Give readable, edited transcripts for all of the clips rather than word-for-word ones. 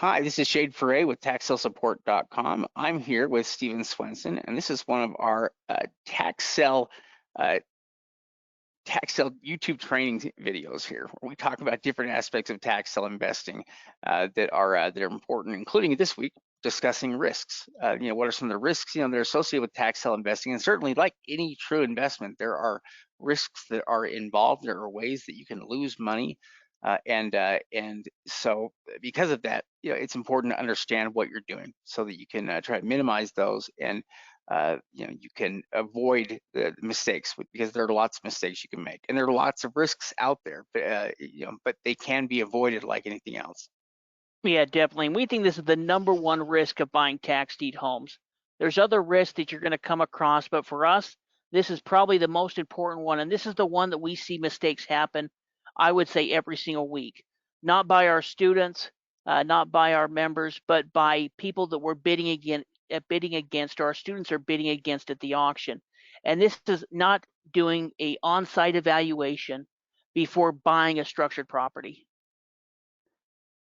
Hi, this is Shade Ferre with TaxSaleSupport.com. I'm here with Stephen Swenson, and this is one of our uh, tax sale YouTube training videos here, where we talk about different aspects of tax sale investing that are important, including this week discussing risks. What are some of the risks that are associated with tax sale investing? And certainly, like any true investment, there are risks that are involved. There are ways that you can lose money. And so because of that, it's important to understand what you're doing so that you can try to minimize those and you can avoid the mistakes because there are lots of mistakes you can make, and there are lots of risks out there, but they can be avoided like anything else. Yeah, definitely. And we think this is the number one risk of buying tax deed homes. There's other risks that you're going to come across, but for us, this is probably the most important one. And this is the one that we see mistakes happen, I would say, every single week. Not by our students, not by our members, but by people that we're bidding against, or our students are bidding against at the auction. And this is not doing a on-site evaluation before buying a structured property.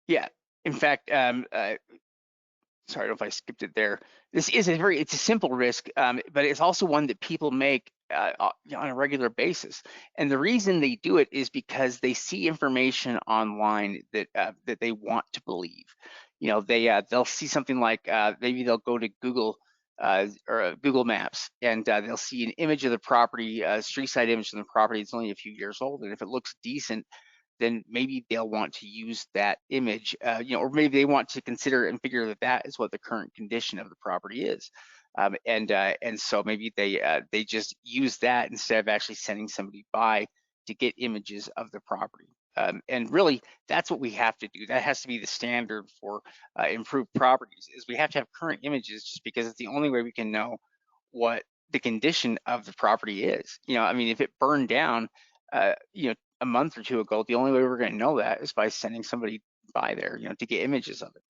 Yeah, in fact, sorry if I skipped it there. This is it's a simple risk, but it's also one that people make on a regular basis. And the reason they do it is because they see information online that they want to believe. They'll see something like maybe they'll go to Google or Google Maps, and they'll see an image of the property, a street side image of the property. It's only a few years old, and if it looks decent, then maybe they'll want to use that image, or maybe they want to consider and figure that that is what the current condition of the property is. And so maybe they just use that instead of actually sending somebody by to get images of the property. And really, that's what we have to do. That has to be the standard for improved properties, is we have to have current images, just because it's the only way we can know what the condition of the property is. I mean, if it burned down, a month or two ago, the only way we're going to know that is by sending somebody by there, to get images of it.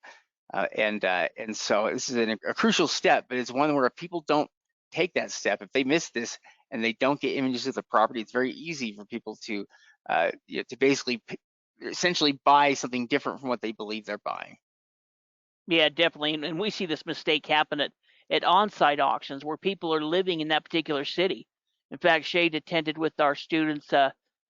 And so this is a crucial step, but it's one where if people don't take that step, if they miss this and they don't get images of the property, it's very easy for people to basically essentially buy something different from what they believe they're buying. Yeah, definitely. And we see this mistake happen at on-site auctions where people are living in that particular city. In fact, Shade attended with our students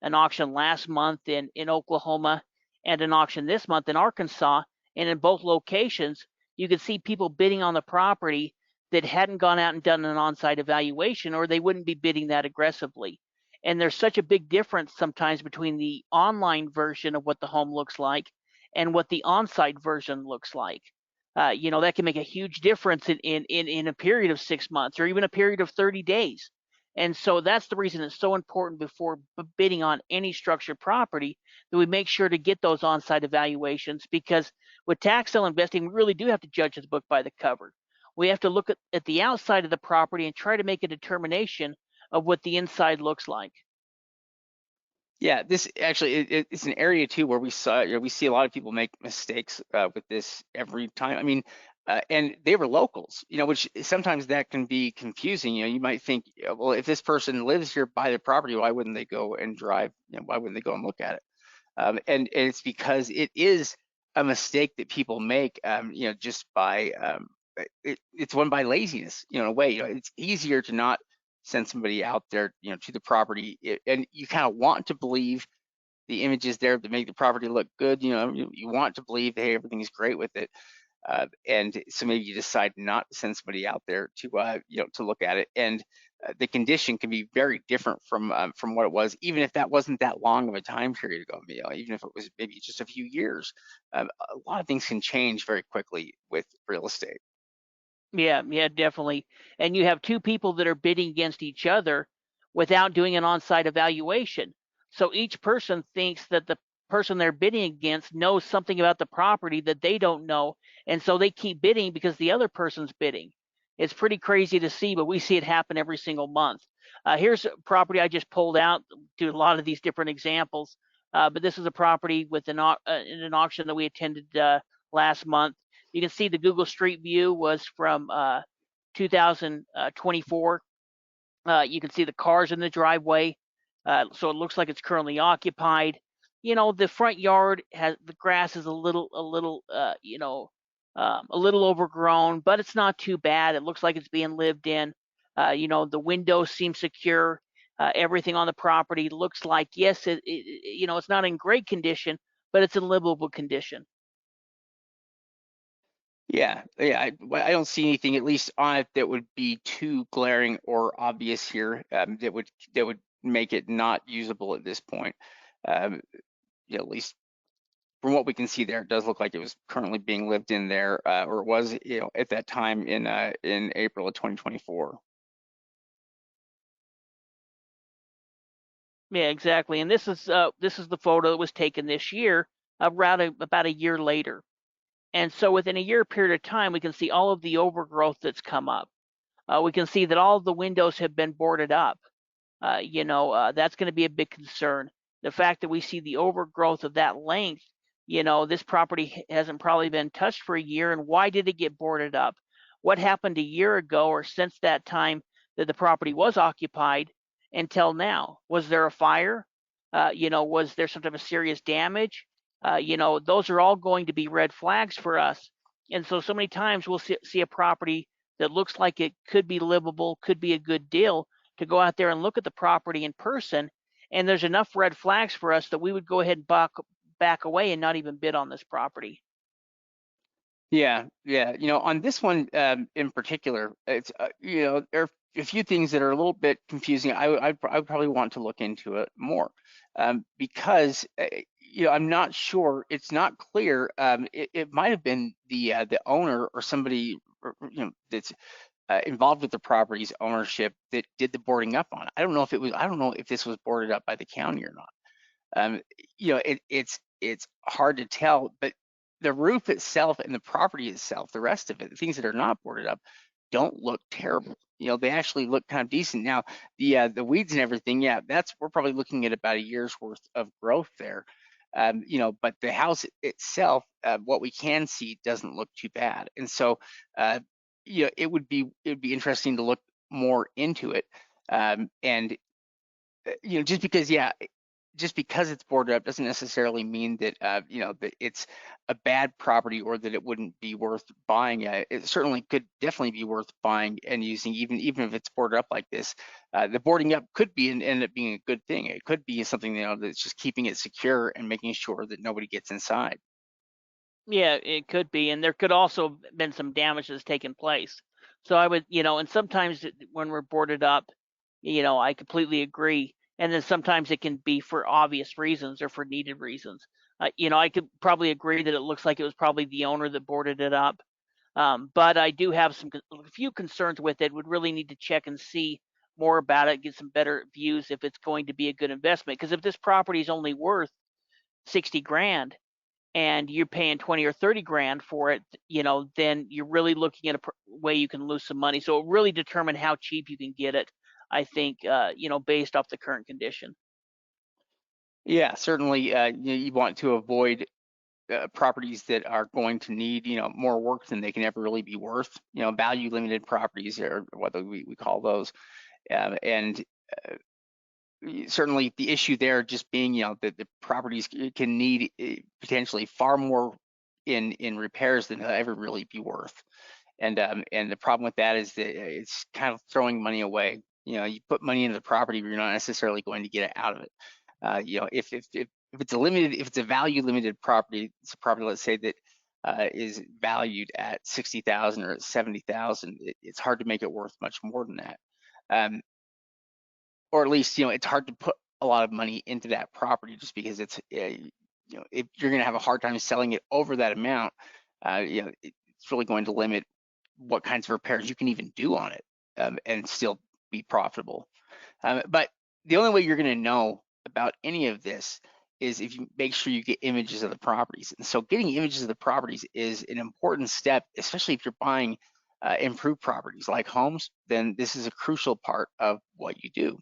an auction last month in Oklahoma and an auction this month in Arkansas. And in both locations, you could see people bidding on the property that hadn't gone out and done an on-site evaluation, or they wouldn't be bidding that aggressively. And there's such a big difference sometimes between the online version of what the home looks like and what the on-site version looks like. That can make a huge difference in a period of 6 months or even a period of 30 days. And so that's the reason it's so important before bidding on any structured property that we make sure to get those on-site evaluations, because with tax sale investing, we really do have to judge the book by the cover. We have to look at the outside of the property and try to make a determination of what the inside looks like. Yeah, this actually it's an area too where we see a lot of people make mistakes with this every time. I mean, and they were locals, which sometimes that can be confusing. You might think, well, if this person lives here by the property, why wouldn't they go and drive? Why wouldn't they go and look at it? And it's because it is a mistake that people make, just by it's one by laziness, in a way. It's easier to not send somebody out there, to the property, and you kind of want to believe the images there to make the property look good. You want to believe, hey, everything's great with it, and so maybe you decide not to send somebody out there to look at it, and the condition can be very different from what it was, even if that wasn't that long of a time period ago. Even if it was maybe just a few years. A lot of things can change very quickly with real estate. Yeah, definitely. And you have two people that are bidding against each other without doing an on-site evaluation. So each person thinks that the person they're bidding against knows something about the property that they don't know, and so they keep bidding because the other person's bidding. It's pretty crazy to see, but we see it happen every single month. Here's a property I just pulled out to a lot of these different examples, but this is a property with in an auction that we attended last month. You can see the Google Street View was from 2024. You can see the cars in the driveway, so it looks like it's currently occupied. the front yard has the grass is a little a little overgrown, but it's not too bad. It looks like it's being lived in. The windows seem secure. Everything on the property looks like, yes, it's not in great condition, but it's in livable condition. Yeah, yeah. I don't see anything, at least on it, that would be too glaring or obvious here, that would make it not usable at this point. Um, at least from what we can see there, it does look like it was currently being lived in there, or it was, at that time in April of 2024. Yeah, exactly. And this is the photo that was taken this year, about a year later. And so within a year period of time, we can see all of the overgrowth that's come up. We can see that all of the windows have been boarded up. That's going to be a big concern. The fact that we see the overgrowth of that length, this property hasn't probably been touched for a year. And why did it get boarded up? What happened a year ago or since that time that the property was occupied until now? Was there a fire? Was there some type of serious damage? Those are all going to be red flags for us. And so many times we'll see a property that looks like it could be livable, could be a good deal, to go out there and look at the property in person, and there's enough red flags for us that we would go ahead and back away and not even bid on this property. Yeah, yeah. On this one in particular, it's there are a few things that are a little bit confusing. I would probably want to look into it more, because I'm not sure. It's not clear. It might have been the owner or somebody that's involved with the property's ownership that did the boarding up on it. I don't know if it was. I don't know if this was boarded up by the county or not. Um, it's hard to tell, but the roof itself and the property itself, the rest of it, the things that are not boarded up, don't look terrible. They actually look kind of decent. Now, the weeds and everything, yeah, we're probably looking at about a year's worth of growth there. But the house itself, what we can see, doesn't look too bad. And so, it would be interesting to look more into it. And just because, yeah, just because it's boarded up doesn't necessarily mean that that it's a bad property or that it wouldn't be worth buying. It certainly could definitely be worth buying and using, even if it's boarded up like this. The boarding up could be and end up being a good thing. It could be something that's just keeping it secure and making sure that nobody gets inside. Yeah, it could be, and there could also have been some damage that's taken place. So I would, and sometimes when we're boarded up, I completely agree. And then sometimes it can be for obvious reasons or for needed reasons. I could probably agree that it looks like it was probably the owner that boarded it up. But I do have a few concerns with it. Would really need to check and see more about it, get some better views if it's going to be a good investment. Because if this property is only worth 60 grand and you're paying 20 or 30 grand for it, then you're really looking at a way you can lose some money. So it really determine how cheap you can get it, I think, based off the current condition. Yeah, certainly. You want to avoid properties that are going to need more work than they can ever really be worth. Value limited properties, or what we call those. And certainly the issue there just being that the properties can need potentially far more in repairs than they'll ever really be worth. And the problem with that is that it's kind of throwing money away. You put money into the property, but you're not necessarily going to get it out of it. If it's a value limited property, it's a property, let's say, that is valued at 60,000 or at 70,000, it's hard to make it worth much more than that. Or at least, it's hard to put a lot of money into that property, just because it's if you're going to have a hard time selling it over that amount, it's really going to limit what kinds of repairs you can even do on it, and still be profitable. But the only way you're going to know about any of this is if you make sure you get images of the properties. And so getting images of the properties is an important step, especially if you're buying improved properties like homes. Then this is a crucial part of what you do.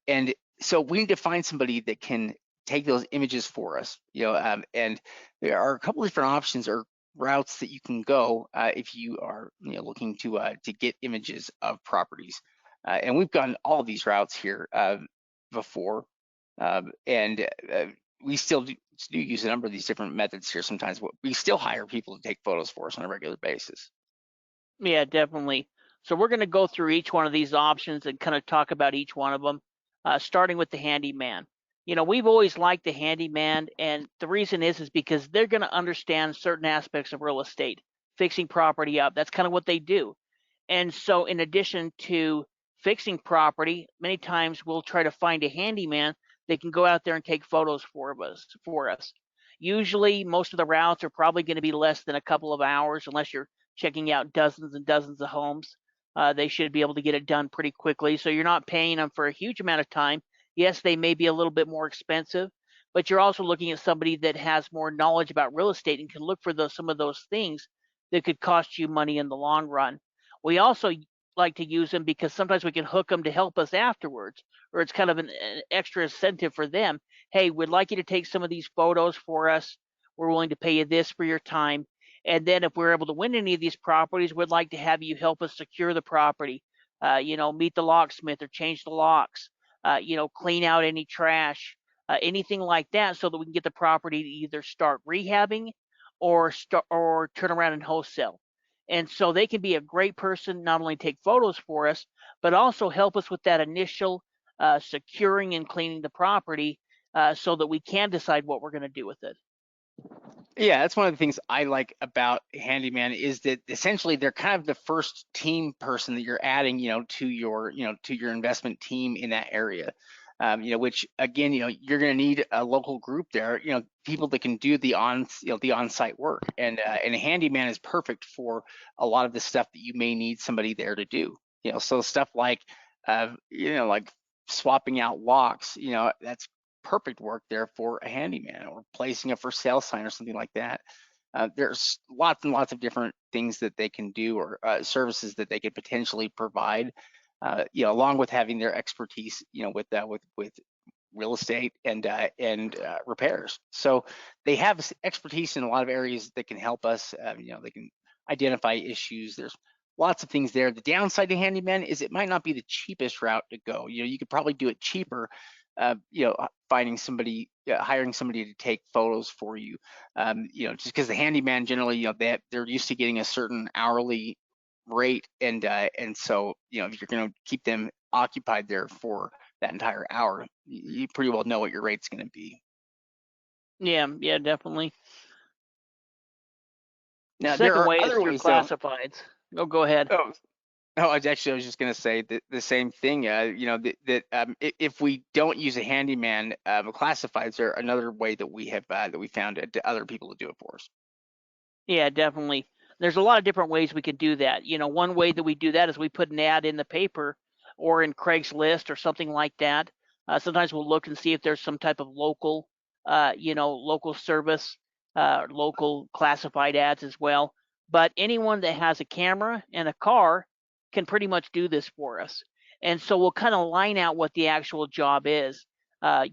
And so we need to find somebody that can take those images for us. And there are a couple of different options or routes that you can go if you are looking to get images of properties. And we've gone all of these routes here before. And we still do use a number of these different methods here. Sometimes we still hire people to take photos for us on a regular basis. Yeah, definitely. So we're going to go through each one of these options and kind of talk about each one of them, starting with the handyman. We've always liked the handyman, and the reason is because they're going to understand certain aspects of real estate, fixing property up. That's kind of what they do. And so, in addition to fixing property, many times we'll try to find a handyman that can go out there and take photos for us. Usually, most of the routes are probably going to be less than a couple of hours, unless you're checking out dozens and dozens of homes. They should be able to get it done pretty quickly. So you're not paying them for a huge amount of time. Yes, they may be a little bit more expensive, but you're also looking at somebody that has more knowledge about real estate and can look for some of those things that could cost you money in the long run. We also like to use them because sometimes we can hook them to help us afterwards, or it's kind of an extra incentive for them. Hey, we'd like you to take some of these photos for us. We're willing to pay you this for your time. And then if we're able to win any of these properties, we'd like to have you help us secure the property, meet the locksmith or change the locks, clean out any trash, anything like that, so that we can get the property to either start rehabbing or turn around and wholesale. And so they can be a great person, not only take photos for us, but also help us with that initial securing and cleaning the property, so that we can decide what we're going to do with it. Yeah, that's one of the things I like about handyman is that essentially they're kind of the first team person that you're adding, to your, to your investment team in that area. Which again, you're going to need a local group there, people that can do the on-site work, and a handyman is perfect for a lot of the stuff that you may need somebody there to do. So stuff like, like swapping out locks, that's perfect work there for a handyman, or placing a for sale sign or something like that. There's lots and lots of different things that they can do, or services that they could potentially provide, along with having their expertise, with real estate and repairs. So they have expertise in a lot of areas that can help us. They can identify issues. There's lots of things there. The downside to handyman is it might not be the cheapest route to go. You could probably do it cheaper, finding somebody, hiring somebody to take photos for you. Just because the handyman generally, they're used to getting a certain hourly rate, and so if you're going to keep them occupied there for that entire hour, you pretty well know what your rate's going to be. Yeah, definitely. The Now there second are way is other through ways though. classifieds. Oh, go ahead. Oh, I was just going to say the same thing. If we don't use a handyman, classifieds are another way that we have that we found other people to do it for us. Yeah, definitely. There's a lot of different ways we could do that. One way that we do that is we put an ad in the paper or in Craigslist or something like that. Sometimes we'll look and see if there's some type of local, local service, local classified ads as well. But anyone that has a camera and a car can pretty much do this for us. And so we'll kind of line out what the actual job is, and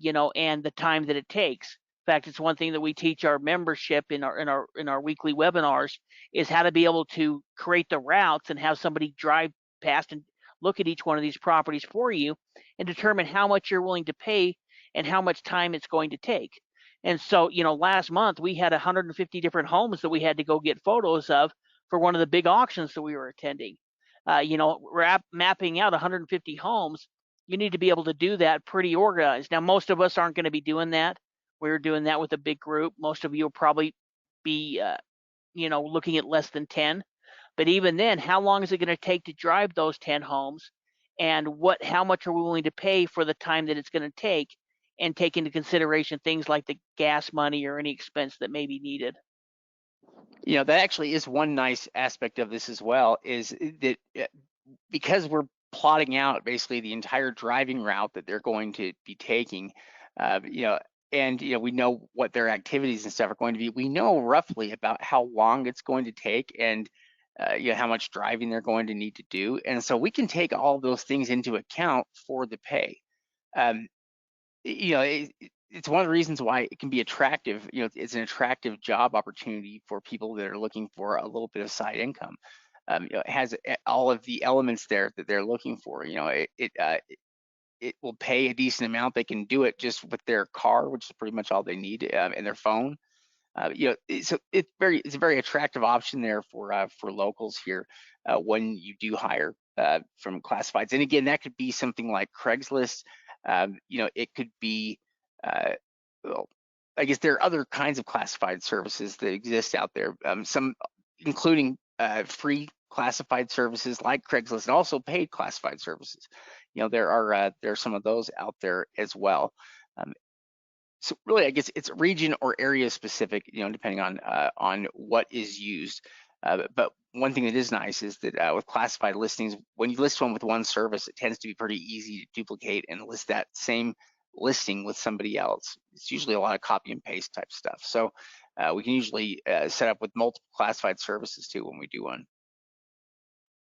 the time that it takes. In fact, it's one thing that we teach our membership in our weekly webinars is how to be able to create the routes and have somebody drive past and look at each one of these properties for you and determine how much you're willing to pay and how much time it's going to take. And so, last month we had 150 different homes that we had to go get photos of for one of the big auctions that we were attending. We're mapping out 150 homes. You need to be able to do that pretty organized. Now, most of us aren't going to be doing that. We're doing that with a big group. Most of you will probably be, looking at less than 10. But even then, how long is it going to take to drive those 10 homes? And how much are we willing to pay for the time that it's going to take, and take into consideration things like the gas money or any expense that may be needed? That actually is one nice aspect of this as well, is that because we're plotting out basically the entire driving route that they're going to be taking, and we know what their activities and stuff are going to be. We know roughly about how long it's going to take, and how much driving they're going to need to do, and so we can take all those things into account for the pay. Um, it's one of the reasons why it can be attractive. It's an attractive job opportunity for people that are looking for a little bit of side income. It has all of the elements there that they're looking for. it will pay a decent amount. They can do it just with their car, which is pretty much all they need, and their phone. So it's a very attractive option there for locals here when you do hire from classifieds. And again, that could be something like Craigslist. It could be, well, I guess there are other kinds of classified services that exist out there. Some including free classified services like Craigslist, and also paid classified services. There are some of those out there as well. So really, I guess it's region or area specific, depending on what is used. But one thing that is nice is that with classified listings, when you list one with one service, it tends to be pretty easy to duplicate and list that same listing with somebody else. It's usually a lot of copy and paste type stuff. So we can usually set up with multiple classified services too when we do one.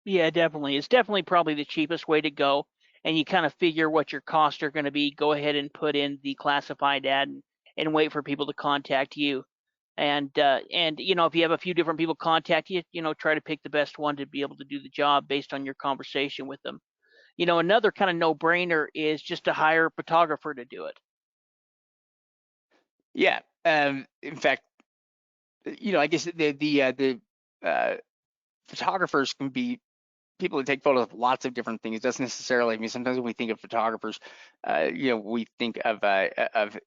Yeah, definitely. It's definitely probably the cheapest way to go. And you kind of figure what your costs are going to be. Go ahead and put in the classified ad and wait for people to contact you. And if you have a few different people contact you, try to pick the best one to be able to do the job based on your conversation with them. Another kind of no-brainer is just to hire a photographer to do it. Yeah. In fact, I guess the photographers can be people who take photos of lots of different things. It doesn't necessarily, I mean, sometimes when we think of photographers, we think of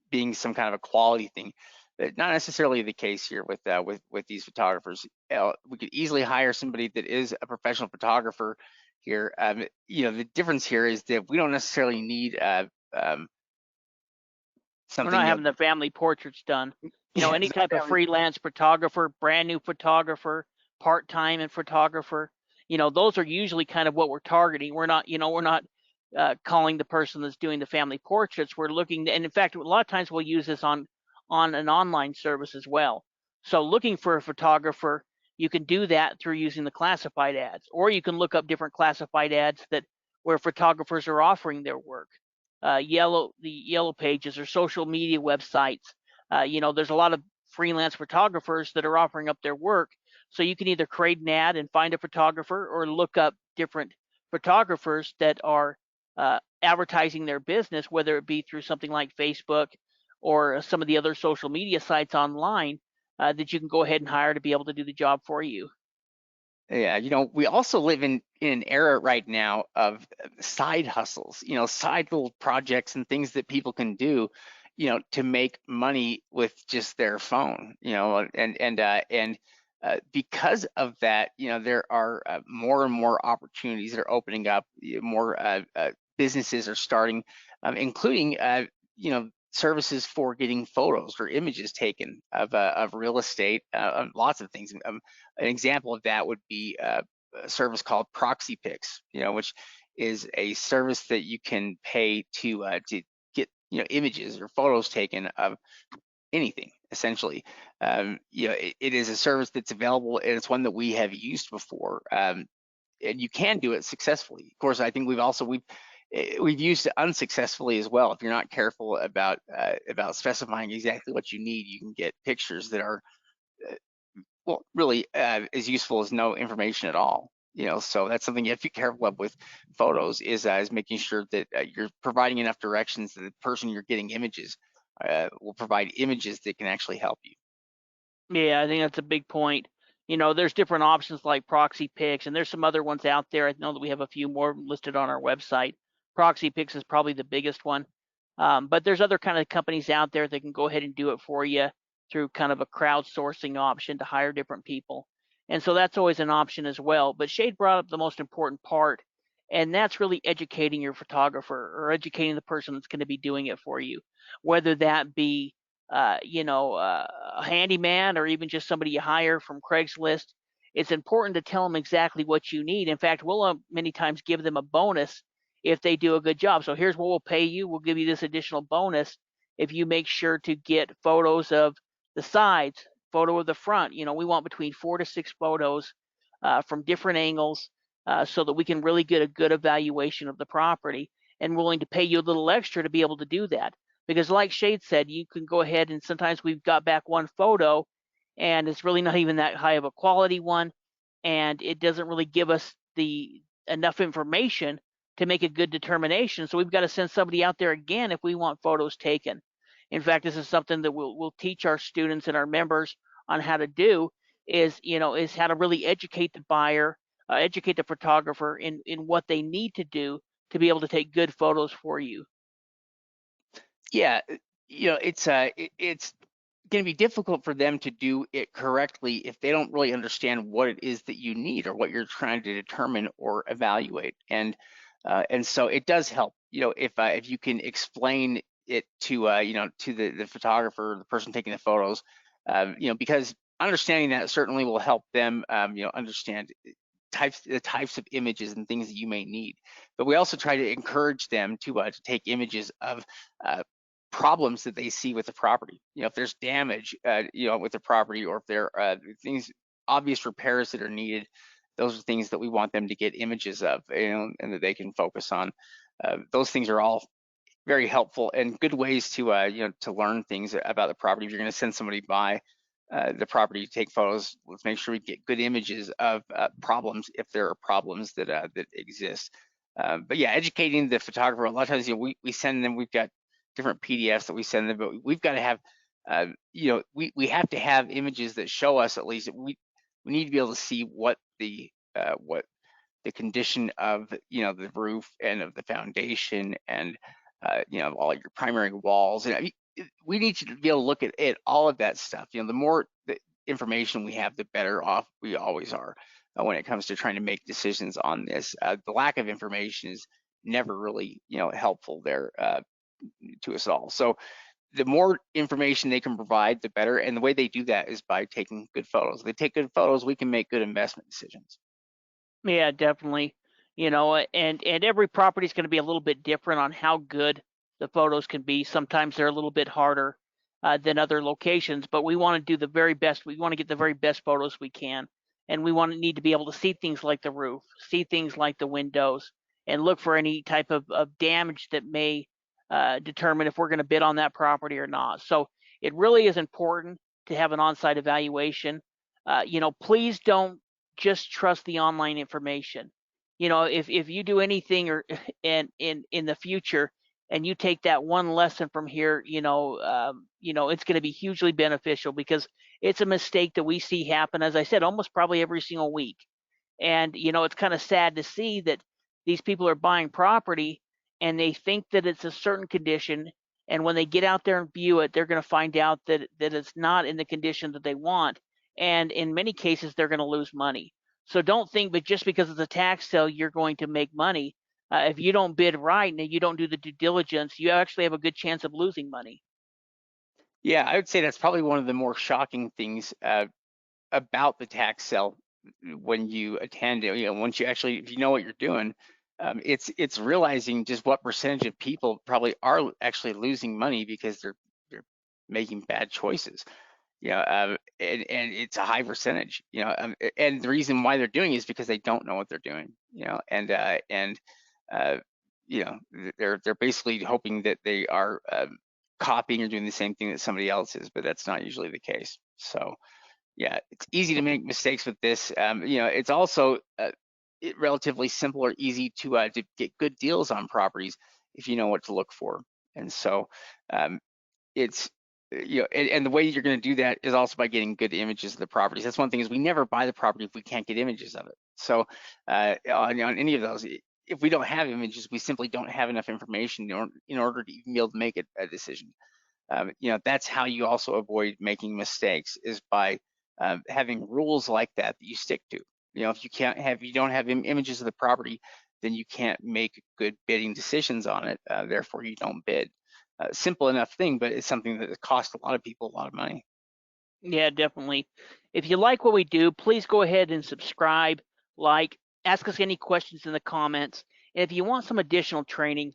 being some kind of a quality thing. But not necessarily the case here with these photographers. We could easily hire somebody that is a professional photographer here. The difference here is that we don't necessarily need We're something. not having the family portraits done. Any type of freelance photographer, brand new photographer, part-time and photographer, those are usually kind of what we're targeting. We're not calling the person that's doing the family portraits. We're looking, and in fact, a lot of times we'll use this on an online service as well. So looking for a photographer, you can do that through using the classified ads, or you can look up different classified ads where photographers are offering their work. The yellow pages or social media websites. There's a lot of freelance photographers that are offering up their work. So you can either create an ad and find a photographer, or look up different photographers that are advertising their business, whether it be through something like Facebook or some of the other social media sites online that you can go ahead and hire to be able to do the job for you. Yeah, we also live in an era right now of side hustles, side little projects and things that people can do, to make money with just their phone, and because of that, there are more and more opportunities that are opening up. More businesses are starting, including services for getting photos or images taken of real estate, lots of things. An example of that would be a service called Proxy Pics, which is a service that you can pay to get images or photos taken of anything essentially. It is a service that's available, and it's one that we have used before, and you can do it successfully. Of course, I think we've used it unsuccessfully as well. If you're not careful about specifying exactly what you need, you can get pictures that are really as useful as no information at all. So that's something you have to be careful of with photos, is making sure that you're providing enough directions that the person you're getting images will provide images that can actually help you. Yeah, I think that's a big point. There's different options like Proxy Pics, and there's some other ones out there. I know that we have a few more listed on our website. Proxy Pics is probably the biggest one. But there's other kind of companies out there that can go ahead and do it for you through kind of a crowdsourcing option to hire different people. And so that's always an option as well. But Shade brought up the most important part, and that's really educating your photographer, or educating the person that's going to be doing it for you, whether that be a handyman, or even just somebody you hire from Craigslist. It's important to tell them exactly what you need. In fact, we'll many times give them a bonus if they do a good job. So here's what we'll pay you. We'll give you this additional bonus if you make sure to get photos of the sides, photo of the front. We want between 4 to 6 photos from different angles so that we can really get a good evaluation of the property, and we're willing to pay you a little extra to be able to do that. Because like Shade said, you can go ahead, and sometimes we've got back one photo and it's really not even that high of a quality one, and it doesn't really give us the enough information to make a good determination. So we've got to send somebody out there again if we want photos taken. In fact, this is something that we'll teach our students and our members on how to do, is how to really educate the buyer, educate the photographer in what they need to do to be able to take good photos for you. Yeah, it's going to be difficult for them to do it correctly if they don't really understand what it is that you need or what you're trying to determine or evaluate. And so it does help, if you can explain it to to the photographer, the person taking the photos, because understanding that certainly will help them, understand the types of images and things that you may need. But we also try to encourage them to take images of problems that they see with the property. If there's damage, with the property, or if there are obvious repairs that are needed, those are things that we want them to get images of, and that they can focus on. Those things are all very helpful and good ways to to learn things about the property. If you're going to send somebody by the property to take photos, let's make sure we get good images of problems, if there are problems that exist. But yeah, educating the photographer. A lot of times, we send them. We've got different PDFs that we send them, but we've got to have, we have to have images that show us, at least we need to be able to see what the condition of the roof and of the foundation, and all your primary walls. And I mean, we need to be able to look at all of that stuff. The more the information we have, the better off we always are when it comes to trying to make decisions on this. The lack of information is never really helpful there to us all. So the more information they can provide, the better. And the way they do that is by taking good photos. If they take good photos, we can make good investment decisions. Yeah, definitely. And every property is going to be a little bit different on how good the photos can be. Sometimes they're a little bit harder than other locations, but we want to do the very best. We want to get the very best photos we can, and we need to be able to see things like the roof, see things like the windows, and look for any type of damage that may determine if we're going to bid on that property or not. So it really is important to have an on-site evaluation. Please don't just trust the online information. If you do anything or in the future and you take that one lesson from here, it's going to be hugely beneficial, because it's a mistake that we see happen, as I said, almost probably every single week. And it's kind of sad to see that these people are buying property and they think that it's a certain condition, and when they get out there and view it, they're going to find out that it's not in the condition that they want, and in many cases they're going to lose money. So don't think that just because it's a tax sale you're going to make money. If you don't bid right and you don't do the due diligence, you actually have a good chance of losing money. Yeah, I would say that's probably one of the more shocking things about the tax sale when you attend it. Once you actually, if you know what you're doing, it's realizing just what percentage of people probably are actually losing money because they're making bad choices. And it's a high percentage. And the reason why they're doing it is because they don't know what they're doing. And uh, they're basically hoping that they are copying or doing the same thing that somebody else is, but that's not usually the case. So yeah, it's easy to make mistakes with this. It's also relatively simple or easy to get good deals on properties if you know what to look for. And so it's and the way you're going to do that is also by getting good images of the properties. That's one thing, is we never buy the property if we can't get images of it. So on any of those, if we don't have images, we simply don't have enough information in order to even be able to make a decision. That's how you also avoid making mistakes, is by having rules like that you stick to. If you don't have images of the property, then you can't make good bidding decisions on it. Therefore, you don't bid. Simple enough thing, but it's something that costs a lot of people a lot of money. Yeah, definitely. If you like what we do, please go ahead and subscribe, ask us any questions in the comments. And if you want some additional training,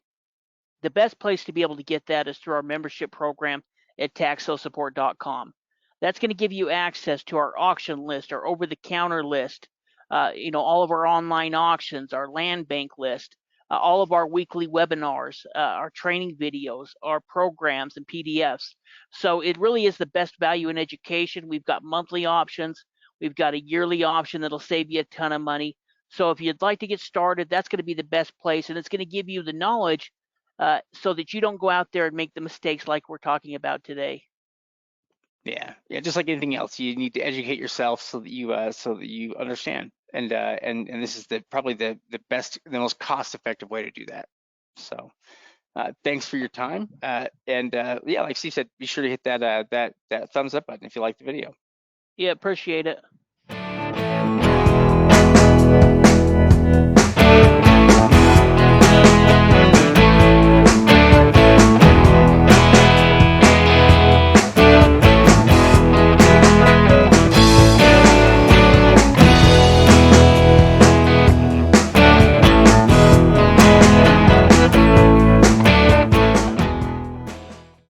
the best place to be able to get that is through our membership program at taxsalesupport.com. That's going to give you access to our auction list, our over-the-counter list, all of our online auctions, our land bank list, all of our weekly webinars, our training videos, our programs and PDFs. So it really is the best value in education. We've got monthly options. We've got a yearly option that'll save you a ton of money. So if you'd like to get started, that's going to be the best place, and it's going to give you the knowledge so that you don't go out there and make the mistakes like we're talking about today. Yeah, yeah, just like anything else, you need to educate yourself so that you understand. And this is probably the best, the most cost-effective way to do that. So thanks for your time. Yeah, like Steve said, be sure to hit that thumbs up button if you like the video. Yeah, appreciate it.